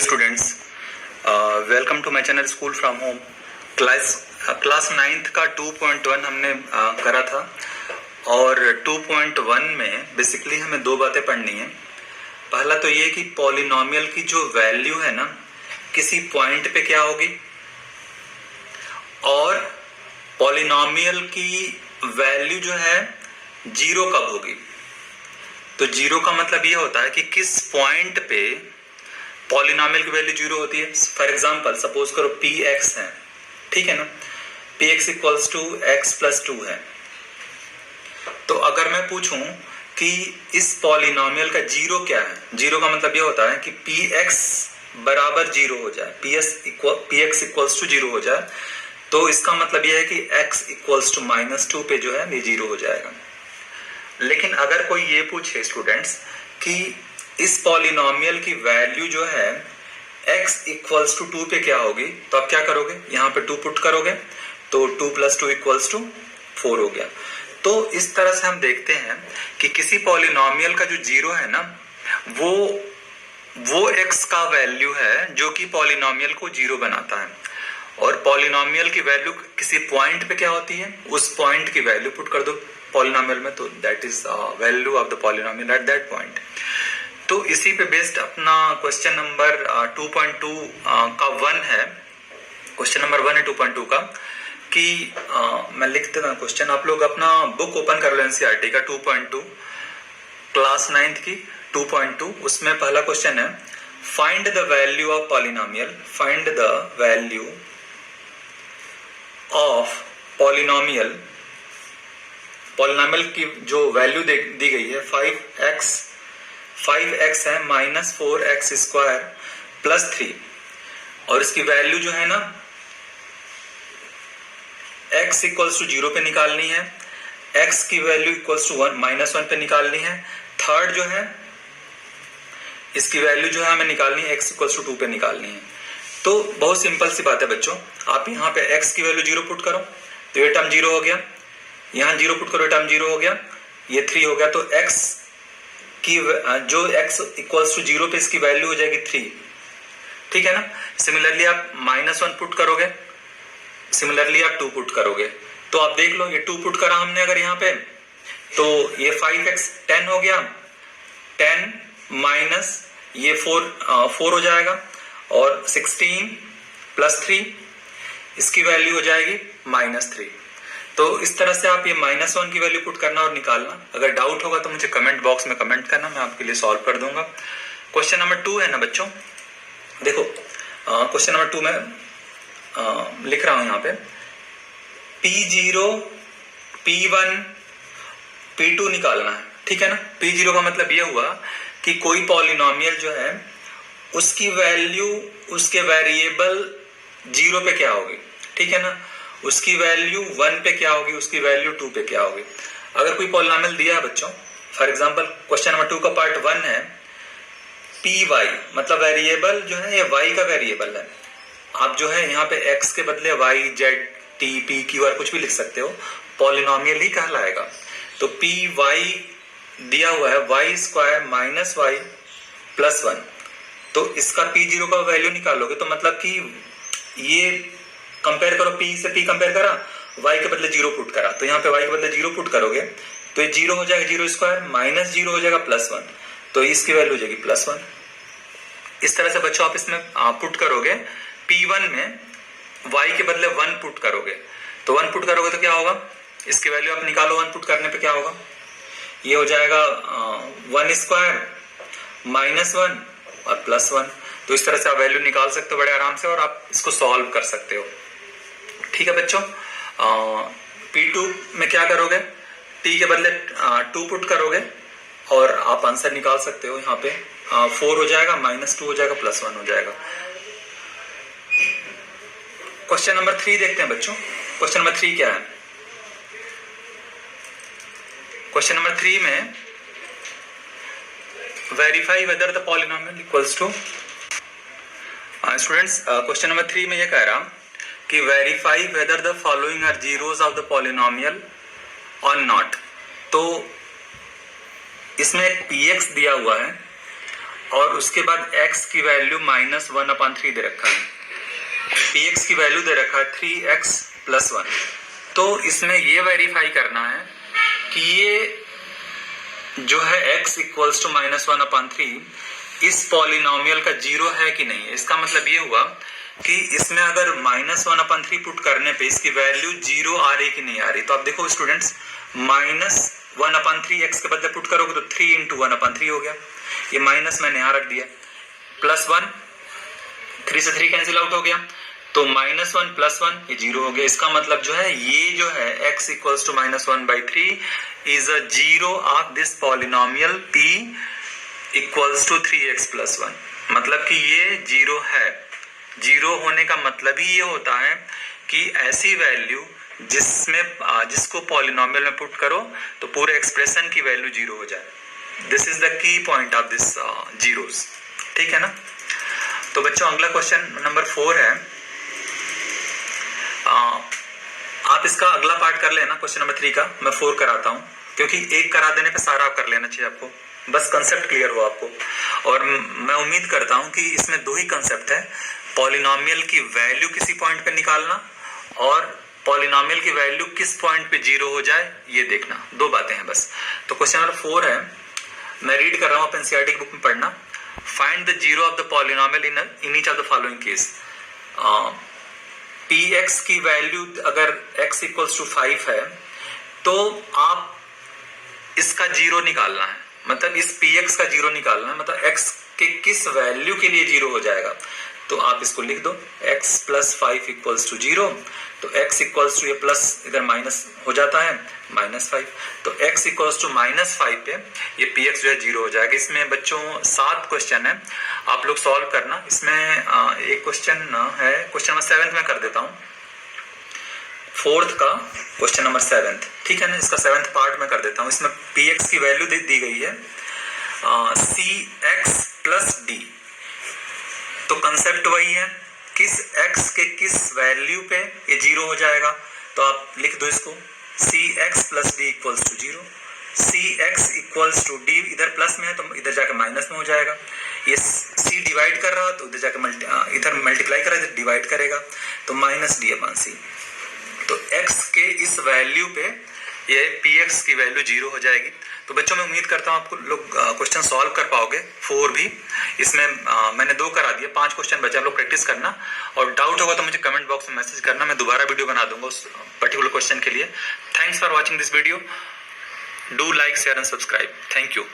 Students, welcome to my channel school from home. Class 9th का 2.1 हमने करा था और 2.1 में बेसिकली हमें दो बातें पढ़नी है। पहला तो ये कि पॉलिनोमियल की जो वैल्यू है ना किसी पॉइंट पे क्या होगी, और पॉलिनोमियल की वैल्यू जो है जीरो कब होगी। तो जीरो का मतलब ये होता है कि किस पॉइंट पे पॉलिनोमियल की वैल्यू जीरो होती है। फॉर एग्जांपल सपोज करो px है, ठीक है ना, px equals to x plus 2 है। तो अगर मैं पूछूं कि इस पॉलिनोमियल का जीरो क्या है, जीरो का मतलब ये होता है कि px बराबर जीरो हो जाए, px इक्वल्स टू जीरो हो जाए, तो इसका मतलब यह है कि x इक्वल्स टू -2 पे जो है ये जीरो हो जाएगा। लेकिन अगर कोई ये पूछे स्टूडेंट्स कि इस पॉलिनोमियल की वैल्यू जो है x इक्वल्स टू 2 पे क्या होगी, तो आप क्या करोगे, यहाँ पे 2 पुट करोगे तो 2 + 2 इक्वल्स टू 4 हो गया। तो इस तरह से हम देखते हैं कि किसी पॉलिनोमियल का जो जीरो है ना वो x का वैल्यू है जो कि पॉलिनोमियल को जीरो बनाता है, और पॉलिनोमियल की वैल्यू किसी पॉइंट पे क्या होती है, उस पॉइंट की वैल्यू पुट कर दो पॉलिनोमियल में, तो that is value of the polynomial at that point. तो इसी पे बेस्ड अपना क्वेश्चन नंबर 2.2 का 1 है, क्वेश्चन नंबर 1 है 2.2 का, कि मैं लिख देता हूँ क्वेश्चन, आप लोग अपना बुक ओपन कर लो एनसीईआरटी का 2.2 क्लास 9th की 2.2। उसमें पहला क्वेश्चन है find the value of polynomial, find the value of polynomial. Polynomial की जो वैल्यू दी गई है 5x है -4x² प्लस 3, और इसकी वैल्यू जो है ना x इक्वल्स टू 0 पे निकालनी है, x की वैल्यू इक्वल्स टू -1 पे निकालनी है, थर्ड जो है इसकी वैल्यू जो है हमें निकालनी है x इक्वल्स टू 2 पे निकालनी है। तो बहुत सिंपल सी बात है बच्चों, आप यहाँ पे x की वैल्यू 0 पुट करो तो ये टर्म 0 हो गया, यहाँ 0 पुट करो टर्म 0 हो गया, ये 3 हो गया, तो x की जो x इक्वल्स टू 0 पे इसकी वैल्यू हो जाएगी 3, ठीक है ना। सिमिलरली आप -1 पुट करोगे, सिमिलरली आप 2 पुट करोगे, तो आप देख लो ये 2 पुट करा हमने अगर यहाँ पे, तो ये 5x 10 हो गया, 10 माइनस ये 4 हो जाएगा, और 16 प्लस 3 इसकी वैल्यू हो जाएगी -3। तो इस तरह से आप ये -1 की वैल्यू पुट करना और निकालना। अगर डाउट होगा तो मुझे कमेंट बॉक्स में कमेंट करना, मैं आपके लिए सॉल्व कर दूंगा। क्वेश्चन नंबर 2 है ना बच्चों, देखो क्वेश्चन नंबर 2 में लिख रहा हूं यहाँ पे P0 P1 P2 निकालना है, ठीक है ना। P0 का मतलब ये हुआ कि कोई पॉलिनोमियल जो है उसकी वैल्यू उसके वेरिएबल 0 पे क्या होगी, ठीक है ना, उसकी वैल्यू 1 पे क्या होगी, उसकी वैल्यू 2 पे क्या होगी। अगर कोई पॉलिनोमियल दिया है बच्चों, फॉर एग्जांपल क्वेश्चन नंबर 2 का पार्ट 1 है py, मतलब वेरिएबल जो है ये y का वेरिएबल है। आप जो है यहाँ पे x के बदले y z t p q r कुछ भी लिख सकते हो, पॉलिनोमियल ही कहलाएगा। तो py दिया हुआ है y² - y प्लस 1, तो इसका p0 का वैल्यू निकालोगे तो मतलब कि ये कंपेयर करो, p से p कंपेयर करा, y के बदले 0 पुट करा, तो यहाँ पे y के बदले 0 पुट करोगे तो ये 0 हो जाएगा, 0² माइनस 0 हो जाएगा प्लस 1, तो इसकी वैल्यू हो जाएगी +1। इस तरह से बच्चों आप इसमें पुट करोगे, p1 में y के बदले 1 पुट करोगे, तो 1 पुट करोगे तो क्या होगा, इसकी वैल्यू आप निकालो, 1 पुट करने पे क्या होगा, ये हो जाएगा 1² -1 और +1। तो इस तरह से आप वैल्यू निकाल सकते हो बड़े आराम से, और आप इसको सॉल्व कर सकते हो, ठीक है बच्चों। P2 में क्या करोगे, t के बदले 2 पुट करोगे और आप आंसर निकाल सकते हो। यहाँ पे 4 हो जाएगा, -2 हो जाएगा, +1 हो जाएगा। क्वेश्चन नंबर 3 देखते हैं बच्चों। क्वेश्चन नंबर 3 क्या है, क्वेश्चन नंबर 3 में verify whether the polynomial equals to, students question number 3 में ये कह रहा कि verify whether the following are zeros of the polynomial और नॉट। तो इसमें एक px दिया हुआ है और उसके बाद x की वैल्यू -1/3 दे रखा है, px की वैल्यू दे रखा है 3x+1। तो इसमें ये वेरीफाई करना है कि ये जो है x इक्वल्स टू -1/3 इस पॉलिनोमियल का जीरो है कि नहीं है। इसका मतलब ये हुआ कि इसमें अगर -1/3 पुट करने पे इसकी वैल्यू जीरो आ रही कि नहीं आ रही। तो आप देखो स्टूडेंट्स, -1/3 x के बदले पुट करोगे तो 3 × 1/3 हो गया, ये माइनस मैंने यहाँ रख दिया, +1, 3 से 3 कैंसिल आउट हो गया, तो -1 + 1 ये जीरो हो गया। इसका मतलब जो है ये जो है x equals to -1/3 is a zero of this polynomial p equals to 3x+1। मतलब कि ये जीरो है। जीरो होने का मतलब ही ये होता है कि ऐसी वैल्यू जिसको पॉलिनोमियल में पुट करो तो पूरे एक्सप्रेशन की वैल्यू जीरो हो जाए। This is the key point of this zeros. ठीक है ना। तो बच्चों अगला क्वेश्चन नंबर 4 है। आप इसका अगला पार्ट कर लेना, क्वेश्चन नंबर 3 का मैं 4 कराता हूं, क्योंकि एक करा देने पे सारा आप कर लेना चाहिए आपको, बस कंसेप्ट क्लियर हो आपको। और मैं उम्मीद करता हूं कि इसमें दो ही कंसेप्ट है, पॉलिनोमियल की वैल्यू किसी पॉइंट पे निकालना और पॉलिनोमियल की वैल्यू किस पॉइंट पे जीरो हो जाए ये देखना। दो बातें हैं बस। तो क्वेश्चन नंबर 4 है, मैं रीड कर रहा हूं, आप एनसीईआरटी की बुक में पढ़ना। Find the zero of the polynomial in each of the following case. px की वैल्यू अगर x इक्वल्स टू 5 है तो आप इसका जीरो निकालना है, मतलब इस px का जीरो निकालना है, मतलब x के किस वैल्यू के लिए जीरो हो जाएगा। तो आप इसको लिख दो, x + 5 इक्वल्स टू 0। तो x इक्वल्स टू ये प्लस इधर माइनस हो जाता है -5, तो x इक्वल्स टू -5 पे ये px जो है जीरो हो जाएगा। इसमें बच्चों 7 क्वेश्चन है, आप लोग सॉल्व करना। इसमें एक क्वेश्चन है, क्वेश्चन नंबर 7 में कर देता हूं, 4th का क्वेश्चन नंबर 7, ठीक है ना। इसका 7th पार्ट में कर देता हूं। इसमें px की वैल्यू दी गई है cx + d। तो कंसेप्ट वही है, किस x के किस वैल्यू पे ये जीरो हो जाएगा। तो आप लिख दो इसको, cx + d equals to 0। cx equals to d इधर प्लस में है तो इधर जाके माइनस में हो जाएगा। ये c डिवाइड कर रहा है तो इधर जाके इधर मल्टीप्लाई कर रहा है, इधर डिवाइड करेगा तो -d/c। तो x के इस वैल्यू पे ये px की वैल्यू जीरो हो जाएगी। तो बच्चों मैं उम्मीद करता हूं आपको लोग क्वेश्चन सॉल्व कर पाओगे। 4 भी इसमें मैंने 2 करा दिए, 5 क्वेश्चन बचे, आप लोग प्रैक्टिस करना। और डाउट होगा तो मुझे कमेंट बॉक्स में मैसेज करना, मैं दोबारा वीडियो बना दूंगा उस पर्टिकुलर क्वेश्चन के लिए। Thanks for watching this video. Do like, share and subscribe. Thank you.